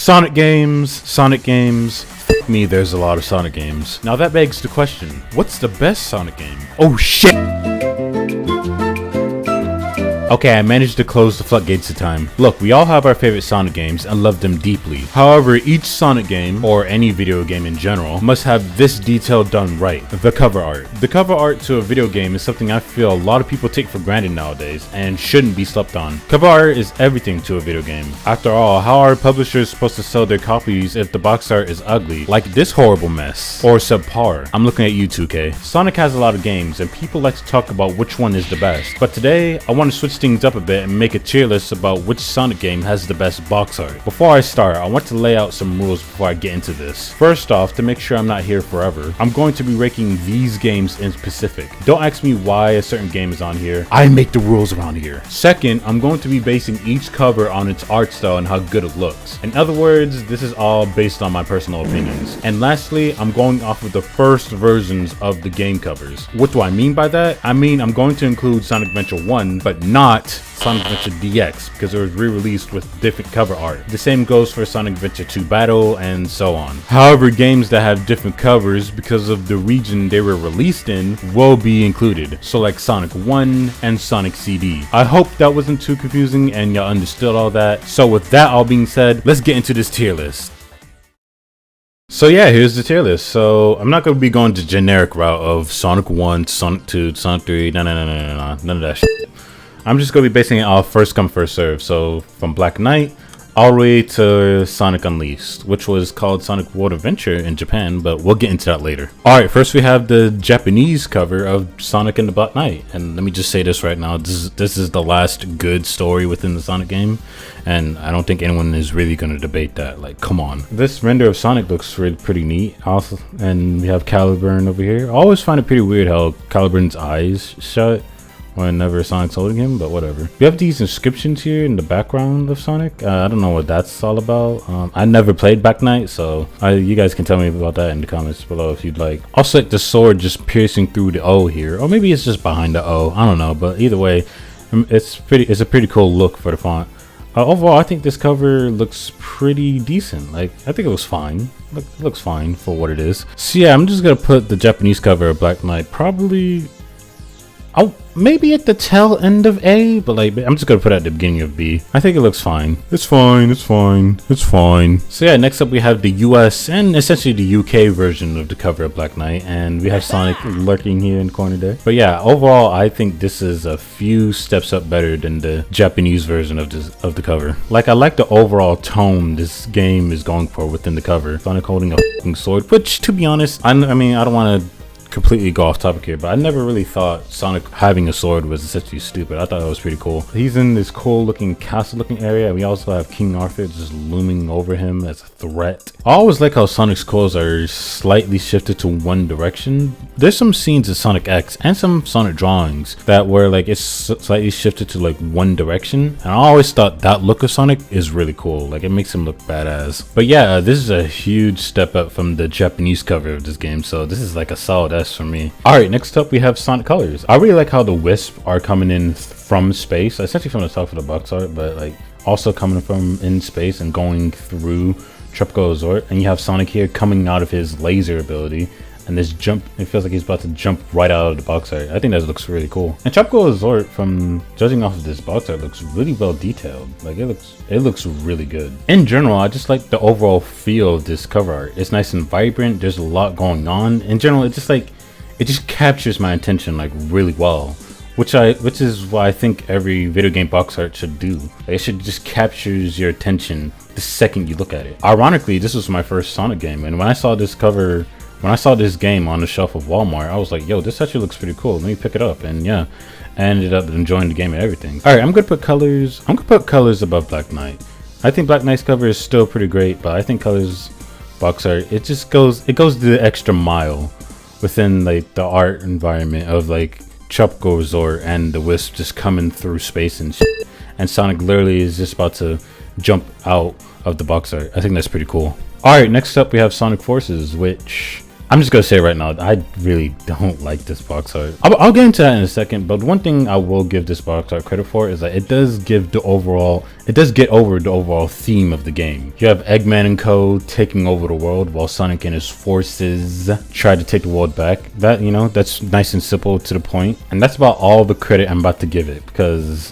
Sonic games, Sonic games. F me, there's a lot of Sonic games. Now that begs the question, what's the best Sonic game? Oh shit! Okay, I managed to close the floodgates of time. Look, we all have our favorite Sonic games and love them deeply. However, each Sonic game, or any video game in general, must have this detail done right: the cover art. The cover art to a video game is something I feel a lot of people take for granted nowadays and shouldn't be slept on. Cover art is everything to a video game. After all, how are publishers supposed to sell their copies if the box art is ugly, like this horrible mess, or subpar? I'm looking at you, 2K. Sonic has a lot of games and people like to talk about which one is the best, but today I want to switch things up a bit and make a tier list about which Sonic game has the best box art. Before I start, I want to lay out some rules before I get into this. First off, to make sure I'm not here forever, I'm going to be ranking these games in specific. Don't ask me why a certain game is on here. I make the rules around here. Second, I'm going to be basing each cover on its art style and how good it looks. In other words, this is all based on my personal opinions. And lastly, I'm going off of the first versions of the game covers. What do I mean by that? I mean, I'm going to include Sonic Adventure 1, but not Sonic Adventure DX, because it was re-released with different cover art. The same goes for Sonic Adventure 2 Battle and so on. However, games that have different covers because of the region they were released in will be included. So like Sonic 1 and Sonic CD. I hope that wasn't too confusing and y'all understood all that. So with that all being said, let's get into this tier list. So yeah, here's the tier list. So I'm not going to be going the generic route of Sonic 1, Sonic 2, Sonic 3, none of that shit. I'm just going to be basing it off first come first serve. So from Black Knight all the way to Sonic Unleashed, which was called Sonic World Adventure in Japan, but we'll get into that later. Alright, first we have the Japanese cover of Sonic and the Black Knight. And let me just say this right now, this is the last good story within the Sonic game, and I don't think anyone is really going to debate that. Like, come on. This render of Sonic looks really pretty neat. Also, and we have Caliburn over here. I always find it pretty weird how Caliburn's eyes shut whenever Sonic's holding him, but whatever. We have these inscriptions here in the background of Sonic. I don't know what that's all about. I never played Black Knight, so you guys can tell me about that in the comments below if you'd like. Also, like the sword just piercing through the O here, or maybe it's just behind the O. I don't know, but either way, it's a pretty cool look for the font. Overall, I think this cover looks pretty decent. Like, I think it looks fine. It looks fine for what it is. So yeah, I'm just gonna put the Japanese cover of Black Knight probably, maybe at the tail end of A, but like, I'm just gonna put it at the beginning of B. I think it looks fine. It's fine. So yeah, next up we have the US and essentially the UK version of the cover of Black Knight, and we have Sonic lurking here in the corner there. But yeah, overall, I think this is a few steps up better than the Japanese version of the cover. Like, I like the overall tone this game is going for within the cover. Sonic holding a fucking sword, which, to be honest, I mean, I don't want to completely go off topic here, but I never really thought Sonic having a sword was essentially stupid. I thought it was pretty cool. He's in this cool looking castle looking area, and we also have King Arthur just looming over him as a threat. I always like how Sonic's clothes are slightly shifted to one direction. There's some scenes in Sonic X and some Sonic drawings that were like it's slightly shifted to like one direction, and I always thought that look of Sonic is really cool. Like, it makes him look badass. But yeah, this is a huge step up from the Japanese cover of this game, so this is like a solid S for me. Alright, next up we have Sonic Colors. I really like how the Wisp are coming in from space, essentially from the top of the box art, but like also coming from in space and going through Tropical Resort. And you have Sonic here coming out of his laser ability, and this jump, it feels like he's about to jump right out of the box art. I think that looks really cool. And Tropical Resort, from judging off of this box art, looks really well detailed. Like, it looks really good. In general, I just like the overall feel of this cover art. It's nice and vibrant. There's a lot going on. In general, it just captures my attention like really well, which is why I think every video game box art should do. It should just captures your attention the second you look at it. Ironically, this was my first Sonic game, and when I saw this game on the shelf of Walmart, I was like, yo, this actually looks pretty cool. Let me pick it up. And yeah, I ended up enjoying the game and everything. Alright, I'm gonna put colors above Black Knight. I think Black Knight's cover is still pretty great, but I think colors box art, it goes the extra mile within like the art environment of like Tropical Resort and the Wisp just coming through space and shit. And Sonic literally is just about to jump out of the box art. I think that's pretty cool. Alright, next up we have Sonic Forces, which I'm just gonna say right now, I really don't like this box art. I'll get into that in a second, but one thing I will give this box art credit for is that it does get over the overall theme of the game. You have Eggman and co taking over the world while Sonic and his forces try to take the world back. That, you know, that's nice and simple to the point, and that's about all the credit I'm about to give it, because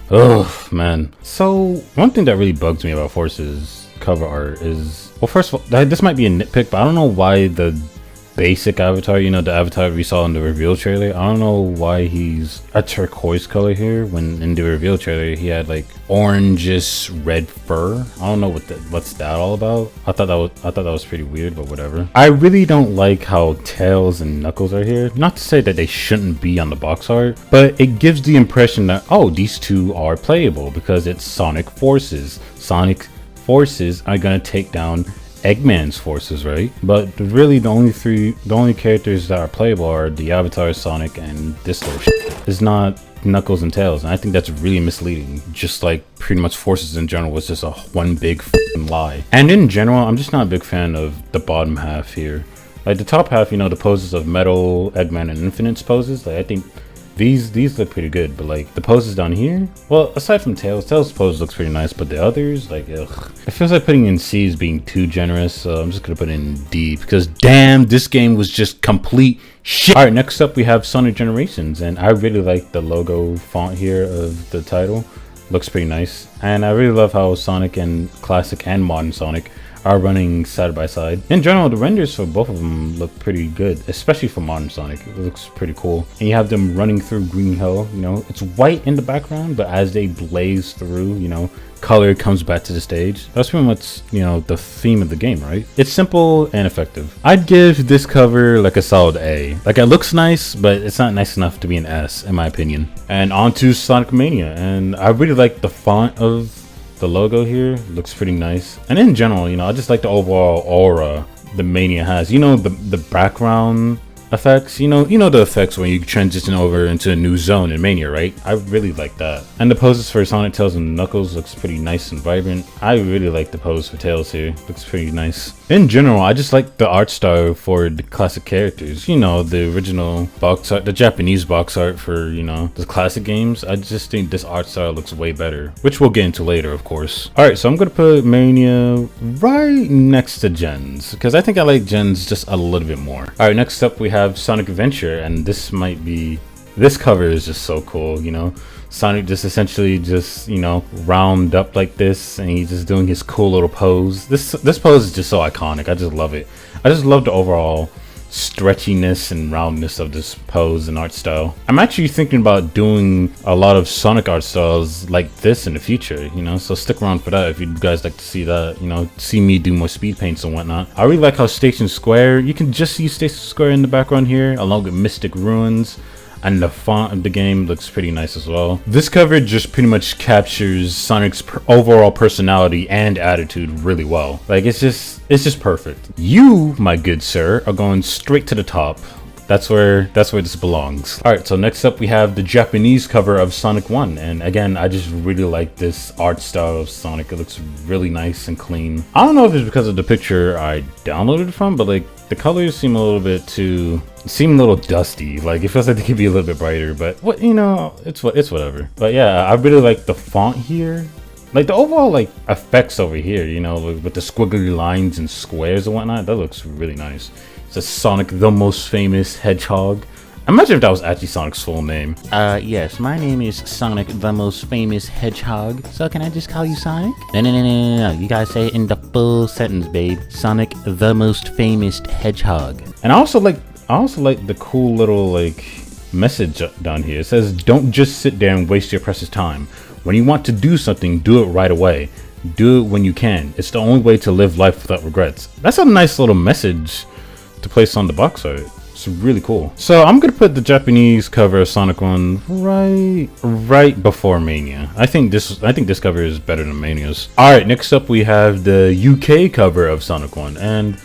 oh man. So one thing that really bugs me about Force's cover art is, well, first of all, this might be a nitpick, but I don't know why the basic avatar, you know, the avatar we saw in the reveal trailer, I don't know why he's a turquoise color here when in the reveal trailer he had like orangish red fur. I don't know what's that all about. I thought that was pretty weird, but whatever. I really don't like how Tails and Knuckles are here. Not to say that they shouldn't be on the box art, but it gives the impression that, oh, these two are playable because it's Sonic Forces. Sonic Forces are gonna take down Eggman's forces, right? But really the only characters that are playable are the Avatar, Sonic, and this little shit. It's not Knuckles and Tails, and I think that's really misleading. Just like pretty much Forces in general was just one big f***ing lie. And in general, I'm just not a big fan of the bottom half here. Like the top half, you know, the poses of Metal, Eggman, and Infinite's poses, like I think these look pretty good, but like the poses down here, well, aside from Tails' pose looks pretty nice, but the others, like, ugh. It feels like putting in C is being too generous, so I'm just gonna put in D because damn, this game was just complete shit. All right, next up we have Sonic Generations, and I really like the logo font here of the title. Looks pretty nice, and I really love how Sonic and classic and modern Sonic are running side by side. In general, the renders for both of them look pretty good, especially for modern Sonic. It looks pretty cool. And you have them running through green hell, you know, it's white in the background, but as they blaze through, you know, color comes back to the stage. That's pretty much, you know, the theme of the game, right? It's simple and effective. I'd give this cover like a solid A. Like, it looks nice, but it's not nice enough to be an S, in my opinion. And on to Sonic Mania, and I really like the font of the logo here. Looks pretty nice, and in general, you know, I just like the overall aura the Mania has. You know, the background effects, you know the effects when you transition over into a new zone in Mania, right? I really like that. And the poses for Sonic, Tails, and Knuckles looks pretty nice and vibrant. I really like the pose for Tails here. Looks pretty nice. In general, I just like the art style for the classic characters. You know, the original box art, the Japanese box art for, you know, the classic games. I just think this art style looks way better, which we'll get into later, of course. All right, so I'm gonna put Mania right next to Gens because I think I like Gens just a little bit more. All right, next up we have Sonic Adventure, and this cover is just so cool. You know, Sonic just essentially just, you know, round up like this, and he's just doing his cool little pose. This pose is just so iconic. I just love it. I just love the overall stretchiness and roundness of this pose and art style. I'm actually thinking about doing a lot of Sonic art styles like this in the future, you know, so stick around for that if you guys like to see that, you know, see me do more speed paints and whatnot. I really like how Station Square, you can just see Station Square in the background here along with Mystic Ruins, and the font of the game looks pretty nice as well. This cover just pretty much captures Sonic's overall personality and attitude really well. Like, it's just perfect. You, my good sir, are going straight to the top. That's where this belongs. All right, so next up we have the Japanese cover of Sonic 1, and again, I just really like this art style of Sonic. It looks really nice and clean. I don't know if it's because of the picture I downloaded it from, but like the colors seem a little dusty. Like, it feels like they could be a little bit brighter, but what, you know, it's whatever. But yeah, I really like the font here. Like the overall like effects over here, you know, with the squiggly lines and squares and whatnot, that looks really nice. It's a Sonic the Most Famous Hedgehog. Imagine if that was actually Sonic's full name. Yes, my name is Sonic the Most Famous Hedgehog. So can I just call you Sonic? No. You gotta say it in the full sentence, babe. Sonic the Most Famous Hedgehog. And I also like the cool little like message down here. It says, "Don't just sit there and waste your precious time. When you want to do something, do it right away. Do it when you can. It's the only way to live life without regrets." That's a nice little message to place on the box art. It's really cool. So I'm gonna put the Japanese cover of Sonic 1 right before Mania. I think this cover is better than Mania's. All right, next up we have the UK cover of Sonic 1, and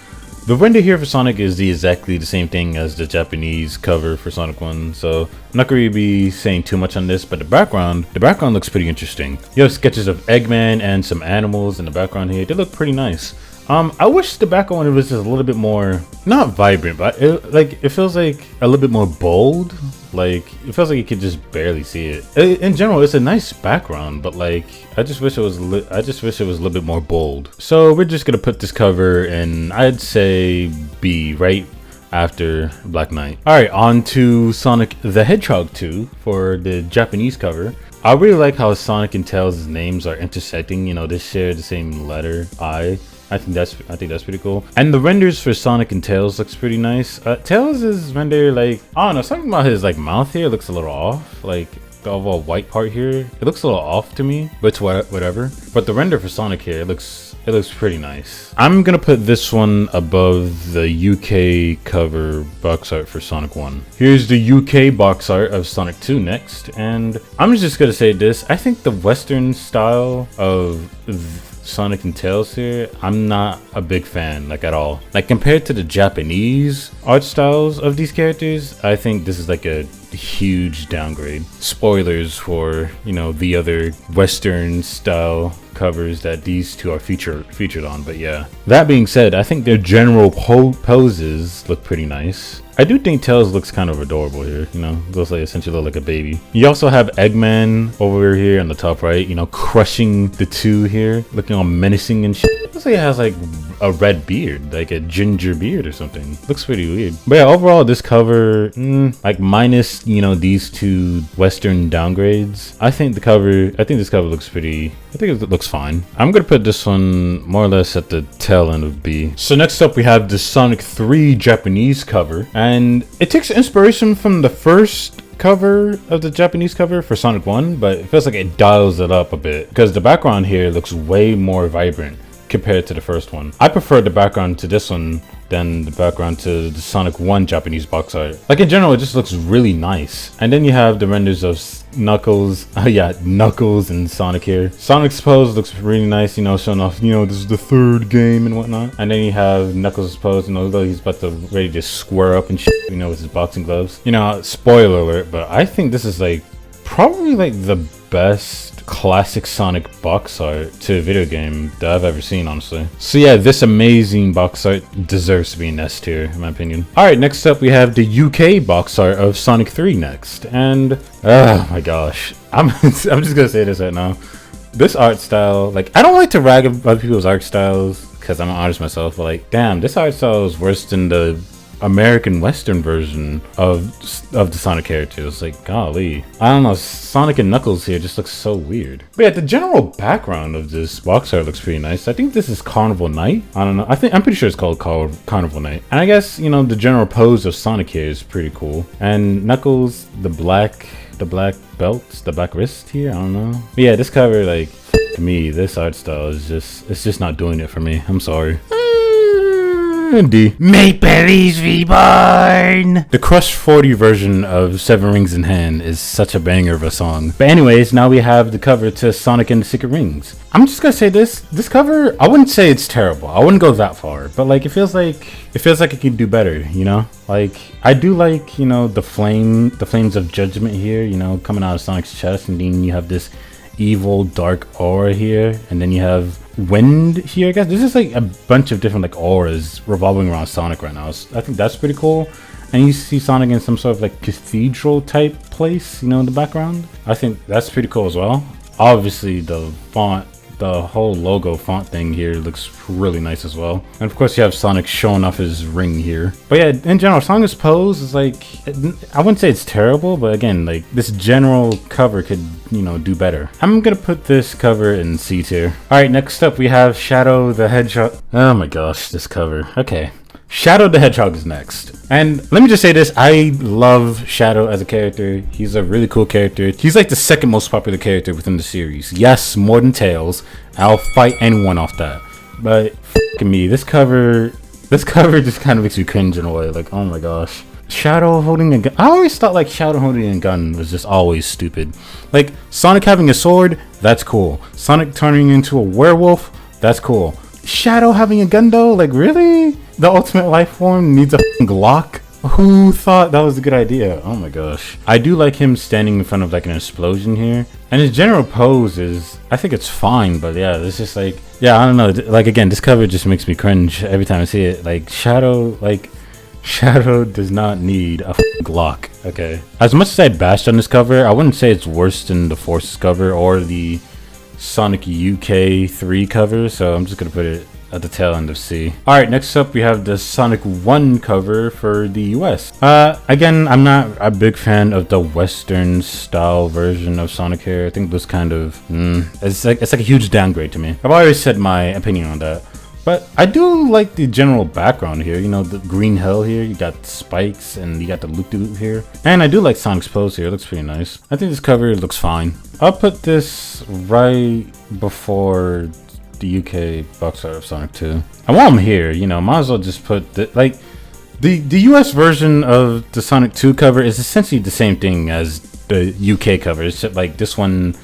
the render here for Sonic is exactly the same thing as the Japanese cover for Sonic 1, so I'm not going to be saying too much on this, but the background looks pretty interesting. You have sketches of Eggman and some animals in the background here. They look pretty nice. I wish the background was just a little bit more, not vibrant, but it feels like a little bit more bold. Like, it feels like you could just barely see it. In general, it's a nice background, but like, I just wish it was a little bit more bold. So we're just gonna put this cover in, I'd say B, right after Black Knight. All right, on to Sonic the Hedgehog 2 for the Japanese cover. I really like how Sonic and Tails' names are intersecting. You know, they share the same letter, I. I think that's pretty cool. And the renders for Sonic and Tails looks pretty nice. Tails is rendered like, I don't know, something about his like mouth here looks a little off. Like the overall white part here, it looks a little off to me, but it's whatever. But the render for Sonic here, it looks pretty nice. I'm gonna put this one above the UK cover box art for Sonic 1. Here's the UK box art of Sonic 2 next, and I'm just gonna say this. I think the Western style of Sonic and Tails here, I'm not a big fan, like at all. Like compared to the Japanese art styles of these characters, I think this is like a huge downgrade. Spoilers for, you know, the other Western style covers that these two are featured on, but yeah. That being said, I think their general poses look pretty nice. I do think Tails looks kind of adorable here, you know, looks like essentially like a baby. You also have Eggman over here on the top right, you know, crushing the two here, looking all menacing and shit. Looks like he has like a red beard, like a ginger beard or something. Looks pretty weird. But yeah, overall this cover, like minus, you know, these two Western downgrades, I think this cover looks pretty, I think it looks fine. I'm gonna put this one more or less at the tail end of B. So next up we have the Sonic 3 Japanese cover, and it takes inspiration from the first cover of the Japanese cover for Sonic 1, but it feels like it dials it up a bit because the background here looks way more vibrant compared to the first one. I prefer the background to this one than the background to the Sonic 1 Japanese box art. Like in general, it just looks really nice. And then you have the renders of Knuckles. Oh yeah, Knuckles and Sonic here. Sonic's pose looks really nice, you know, showing off, you know, this is the third game and whatnot. And then you have Knuckles' pose, you know, though he's about to ready to square up and shit, you know, with his boxing gloves. You know, spoiler alert, but I think this is like probably like the best classic Sonic box art to a video game that I've ever seen, honestly. So yeah, this amazing box art deserves to be in S tier, in my opinion. Alright, next up we have the UK box art of Sonic 3 next. And oh my gosh, I'm just gonna say this right now. This art style, like, I don't like to rag about people's art styles because I'm an artist myself, but like, damn, this art style is worse than the American Western version of the Sonic characters. Like, golly, I don't know, Sonic and Knuckles here just looks so weird. But yeah, the general background of this box art looks pretty nice. I think this is Carnival Night. I don't know, I'm pretty sure it's called Carnival Night. And I guess, you know, the general pose of Sonic here is pretty cool. And Knuckles, the black belts, the black wrist here, I don't know. But yeah, this cover, like, to me, this art style is just not doing it for me. I'm sorry. D. Maple Leafs Reborn! The Crush 40 version of Seven Rings in Hand is such a banger of a song. But anyways, now we have the cover to Sonic and the Secret Rings. I'm just gonna say this cover, I wouldn't say it's terrible. I wouldn't go that far, but like it feels like it could do better, you know? Like, I do like, you know, the flames of judgment here, you know, coming out of Sonic's chest, and then you have this evil dark aura here, and then you have wind here. I guess this is like a bunch of different like auras revolving around Sonic right now. So I think that's pretty cool. And you see Sonic in some sort of like cathedral type place, you know, in the background. I think that's pretty cool as well. Obviously the font, the whole logo font thing here looks really nice as well. And of course you have Sonic showing off his ring here. But yeah, in general, Sonic's pose is like, I wouldn't say it's terrible, but again, like this general cover could, you know, do better. I'm gonna put this cover in C tier. Alright, next up we have Shadow the Hedgehog. Oh my gosh, this cover. Okay. Shadow the Hedgehog is next. And let me just say this, I love Shadow as a character. He's a really cool character. He's like the second most popular character within the series. Yes, more than Tails. I'll fight anyone off that. But f***ing me, this cover just kind of makes me cringe in a way. Like, oh my gosh. Shadow holding a gun. I always thought like Shadow holding a gun was just always stupid. Like, Sonic having a sword, that's cool. Sonic turning into a werewolf, that's cool. Shadow having a gun though, like really? The ultimate life form needs a Glock? Who thought that was a good idea? Oh my gosh. I do like him standing in front of like an explosion here. And his general pose is, I think it's fine, but yeah, it's just like, yeah, I don't know. Like, again, this cover just makes me cringe every time I see it. Like, Shadow does not need a Glock, okay? As much as I bashed on this cover, I wouldn't say it's worse than the Forces cover or the Sonic UK 3 cover, so I'm just gonna put it at the tail end of C. Alright, next up we have the Sonic 1 cover for the US. Again, I'm not a big fan of the Western style version of Sonic here. I think this kind of, it's like a huge downgrade to me. I've already said my opinion on that. But I do like the general background here. You know, the green hell here. You got spikes and you got the loop-de-loop here. And I do like Sonic's pose here. It looks pretty nice. I think this cover looks fine. I'll put this right before the UK box art of Sonic 2. And while I'm here, you know, might as well just put the US version of the Sonic 2 cover is essentially the same thing as the UK cover. It's just like this one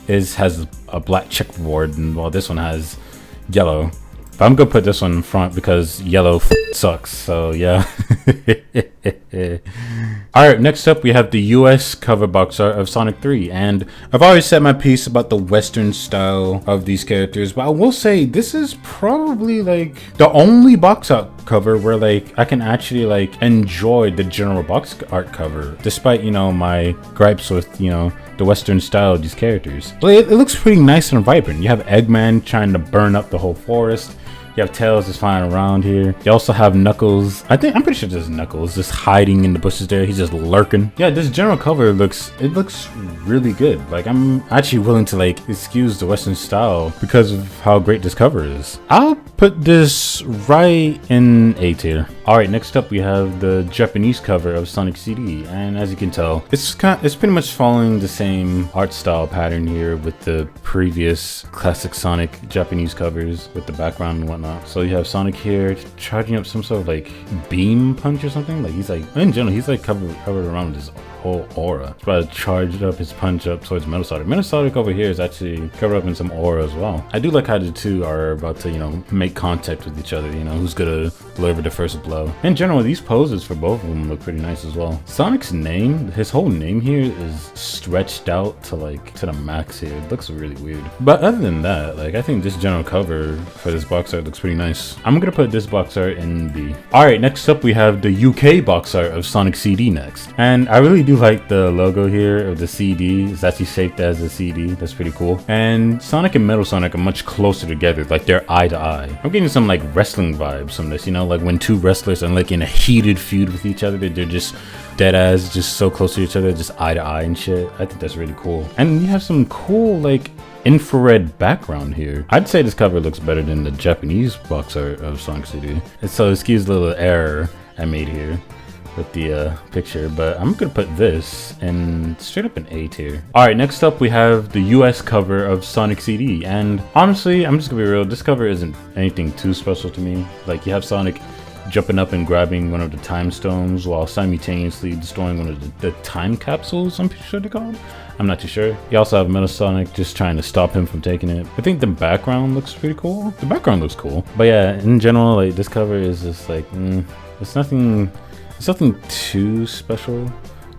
has a black checkerboard, and while this one has yellow. But I'm gonna put this one in front because yellow sucks, so yeah. Alright, next up we have the US cover box art of Sonic 3, and I've already said my piece about the Western style of these characters, but I will say this is probably like the only box art cover where like I can actually like enjoy the general box art cover, despite, you know, my gripes with, you know, the Western style of these characters. But it looks pretty nice and vibrant. You have Eggman trying to burn up the whole forest. You have Tails just flying around here. You also have Knuckles. I'm pretty sure there's Knuckles just hiding in the bushes there. He's just lurking. Yeah, this general cover looks really good. Like, I'm actually willing to like excuse the Western style because of how great this cover is. I'll put this right in A tier. All right, next up we have the Japanese cover of Sonic CD, and as you can tell, it's pretty much following the same art style pattern here with the previous classic Sonic Japanese covers with the background and whatnot. So you have Sonic here charging up some sort of like beam punch or something. Like he's like, in general, he's like covered around with his whole aura. He's about to charge up his punch up towards Metal Sonic. Metal Sonic over here is actually covered up in some aura as well. I do like how the two are about to, you know, make contact with each other. You know, who's gonna deliver the first blow. In general, these poses for both of them look pretty nice as well. Sonic's name, his whole name here is stretched out to like to the max here. It looks really weird. But other than that, like I think this general cover for this box art looks pretty nice. I'm gonna put this box art in B. Alright, next up we have the UK box art of Sonic CD next. And I really do like the logo here of the CD. It's actually shaped as a CD. That's pretty cool. And Sonic and Metal Sonic are much closer together. Like they're eye to eye. I'm getting some like wrestling vibes from this, you know, like when two wrestlers are like in a heated feud with each other. They're just dead ass, just so close to each other, just eye to eye and shit. I think that's really cool. And you have some cool like infrared background here. I'd say this cover looks better than the Japanese box art of Sonic CD. And so excuse the little error I made here with the picture, but I'm gonna put this in straight up in A tier. Alright, next up we have the US cover of Sonic CD, and honestly, I'm just gonna be real, this cover isn't anything too special to me. Like, you have Sonic jumping up and grabbing one of the time stones while simultaneously destroying one of the time capsules, I'm pretty sure they're called. I'm not too sure. You also have Metal Sonic just trying to stop him from taking it. I think the background looks pretty cool. The background looks cool. But yeah, in general, like this cover is just like, it's nothing too special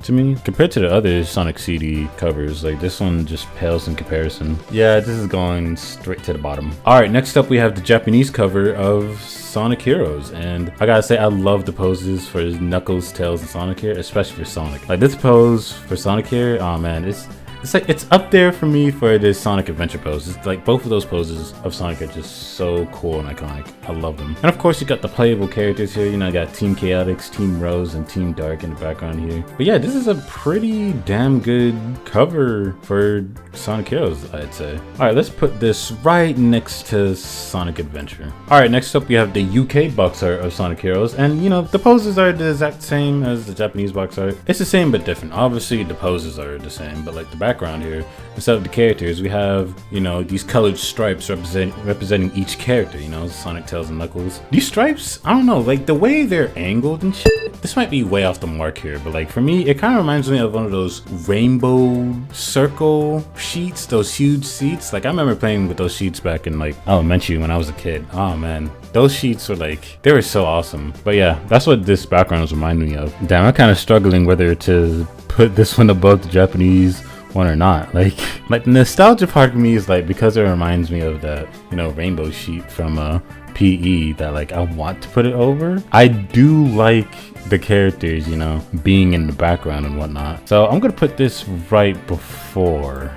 to me compared to the other Sonic CD covers. Like this one just pales in comparison. Yeah, this is going straight to the bottom. All right, next up we have the Japanese cover of Sonic Heroes, and I gotta say I love the poses for Knuckles, Tails, and Sonic here, especially for Sonic. Like this pose for Sonic here, oh man, it's like it's up there for me for this Sonic Adventure pose. It's like both of those poses of Sonic are just so cool and iconic. I love them. And of course you got the playable characters here. You know, you got Team Chaotix, Team Rose, and Team Dark in the background here. But yeah, this is a pretty damn good cover for Sonic Heroes, I'd say. All right, let's put this right next to Sonic Adventure. All right, next up we have the UK box art of Sonic Heroes, and you know the poses are the exact same as the Japanese box art. It's the same but different. Obviously the poses are the same, but like the background background here. Instead of the characters, we have, you know, these colored stripes representing each character, you know, Sonic, Tails, and Knuckles. These stripes, I don't know, like the way they're angled and shit, this might be way off the mark here, but like for me, it kind of reminds me of one of those rainbow circle sheets, those huge sheets. Like I remember playing with those sheets back in like elementary when I was a kid. Oh man, those sheets were like, they were so awesome. But yeah, that's what this background was reminding me of. Damn, I'm kind of struggling whether to put this one above the Japanese one or not. Like the nostalgia part of me is like, because it reminds me of that, you know, rainbow sheet from PE, that like I want to put it over. I do like the characters, you know, being in the background and whatnot, so I'm gonna put this right before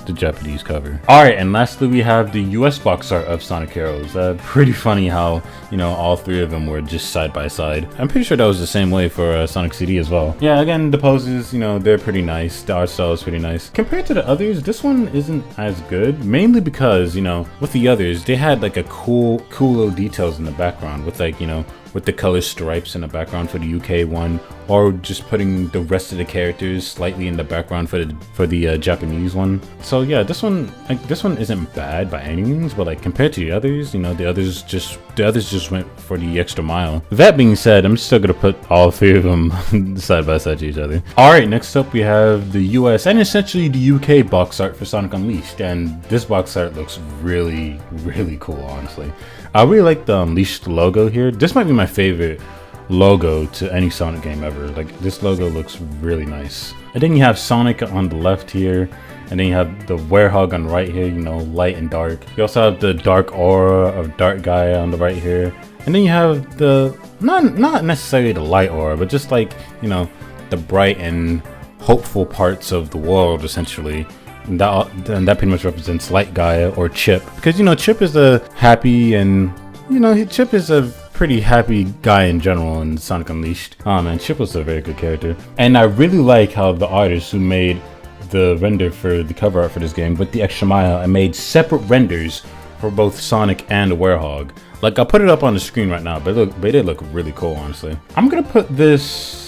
the Japanese cover. All right, and lastly we have the US box art of Sonic Heroes. Pretty funny how, you know, all three of them were just side by side. I'm pretty sure that was the same way for Sonic CD as well. Yeah, again, the poses, you know, they're pretty nice. The art style is pretty nice. Compared to the others, this one isn't as good, mainly because, you know, with the others, they had like a cool little details in the background with like, you know, with the color stripes in the background for the UK one, or just putting the rest of the characters slightly in the background for the Japanese one. So yeah, this one isn't bad by any means, but like compared to the others, you know, the others just went for the extra mile. That being said, I'm still gonna put all three of them side by side to each other. All right, next up we have the US and essentially the UK box art for Sonic Unleashed, and this box art looks really cool, honestly. I really like the Unleashed logo here. This might be my favorite logo to any Sonic game ever. Like this logo looks really nice. And then you have Sonic on the left here, and then you have the Werehog on the right here, you know, light and dark. You also have the dark aura of Dark Guy on the right here, and then you have the not necessarily the light aura, but just like, you know, the bright and hopeful parts of the world essentially. And that pretty much represents Light Guy or Chip, because, you know, Chip is a happy, and, you know, Chip is a pretty happy guy in general in Sonic Unleashed. Oh man, Chip was a very good character. And I really like how the artists who made the render for the cover art for this game with the extra mile and made separate renders for both Sonic and the Werehog. Like, I'll put it up on the screen right now, but it did look really cool, honestly. I'm gonna put this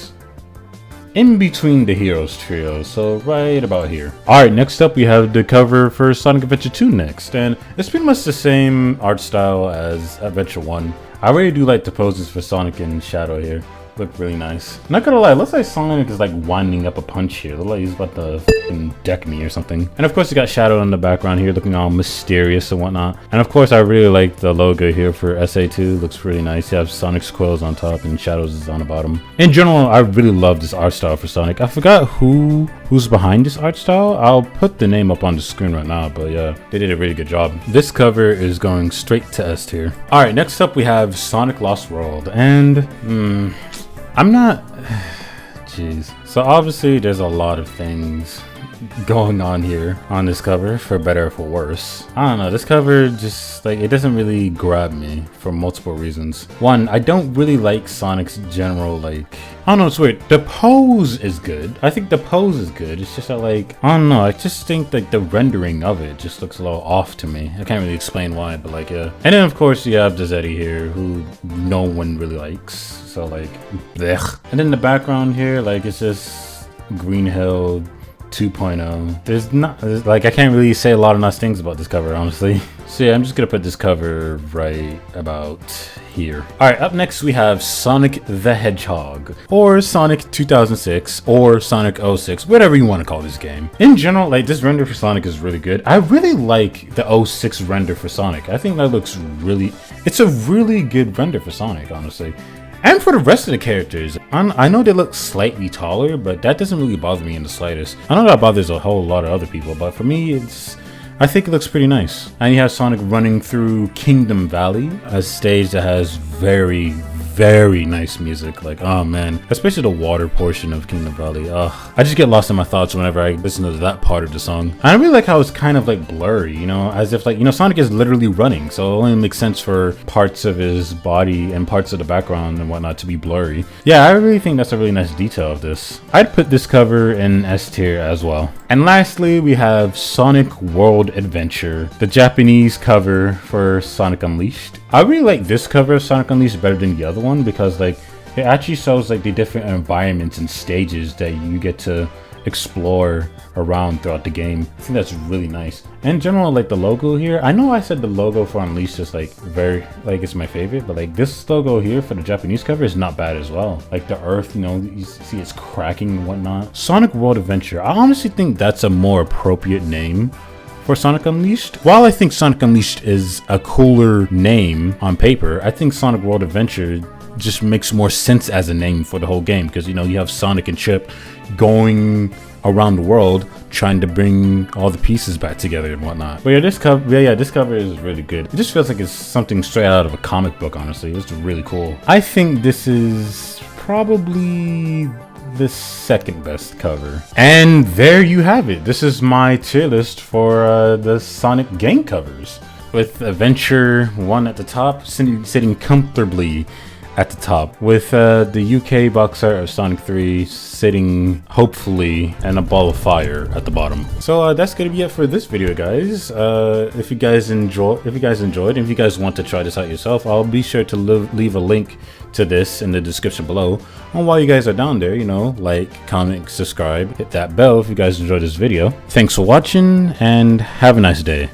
in between the Heroes trio, so right about here. All right, next up we have the cover for Sonic Adventure 2 next, and it's pretty much the same art style as Adventure 1. I really do like the poses for Sonic and Shadow here. Look really nice. Not gonna lie, looks like Sonic is like winding up a punch here. Looks like he's about to fucking deck me or something. And of course you got Shadow in the background here looking all mysterious and whatnot. And of course I really like the logo here for SA2. Looks really nice. You have Sonic's quills on top and Shadow's is on the bottom. In general, I really love this art style for Sonic. I forgot who's behind this art style. I'll put the name up on the screen right now, but yeah, they did a really good job. This cover is going straight to S tier. All right, next up we have Sonic Lost World, and I'm not, jeez. So obviously there's a lot of things going on here on this cover, for better or for worse. I don't know, this cover just like, it doesn't really grab me for multiple reasons. One, I don't really like Sonic's general, like, I don't know, it's weird. The pose is good. I think the pose is good. It's just that, like, I don't know, I just think like the rendering of it just looks a little off to me. I can't really explain why, but like, yeah. And then of course you have Dezzetti here, who no one really likes. So like, blech. And then the background here, like, it's just Green Hill 2.0. There's not, like, I can't really say a lot of nice things about this cover, honestly. So yeah, I'm just gonna put this cover right about here. All right, up next we have Sonic the Hedgehog, or Sonic 2006, or Sonic 06, whatever you want to call this game. In general, like, this render for Sonic is really good. I really like the 06 render for Sonic. I think that looks really, it's a really good render for Sonic, honestly. And for the rest of the characters, I know they look slightly taller, but that doesn't really bother me in the slightest. I know that bothers a whole lot of other people, but for me, I think it looks pretty nice. And you have Sonic running through Kingdom Valley, a stage that has very nice music. Like, oh man, especially the water portion of Kingdom Valley. I just get lost in my thoughts whenever I listen to that part of the song. And I really like how it's kind of like blurry, you know, as if like, you know, Sonic is literally running, so it only makes sense for parts of his body and parts of the background and whatnot to be blurry. Yeah, I really think that's a really nice detail of this. I'd put this cover in S tier as well. And lastly, we have Sonic World Adventure, the Japanese cover for Sonic Unleashed. I really like this cover of Sonic Unleashed better than the other one, because like, it actually shows like the different environments and stages that you get to explore around throughout the game. I think that's really nice. In general, like the logo here, I know I said the logo for Unleashed is like very, like it's my favorite, but like this logo here for the Japanese cover is not bad as well. Like the earth, you know, you see it's cracking and whatnot. Sonic World Adventure, I honestly think that's a more appropriate name for Sonic Unleashed. While I think Sonic Unleashed is a cooler name on paper, I think Sonic World Adventure just makes more sense as a name for the whole game, because you know you have Sonic and Chip going around the world trying to bring all the pieces back together and whatnot. But yeah, this cover is really good. It just feels like it's something straight out of a comic book, honestly. It's really cool. I think this is probably the second best cover. And there you have it. This is my tier list for the Sonic game covers, with Adventure 1 at the top, sitting comfortably at the top, with the UK box art of Sonic 3 sitting hopefully in a ball of fire at the bottom. So that's gonna be it for this video, guys. If you guys enjoyed, and if you guys want to try this out yourself, I'll be sure to leave a link to this in the description below. And while you guys are down there, you know, like, comment, subscribe, hit that bell if you guys enjoyed this video. Thanks for watching and have a nice day.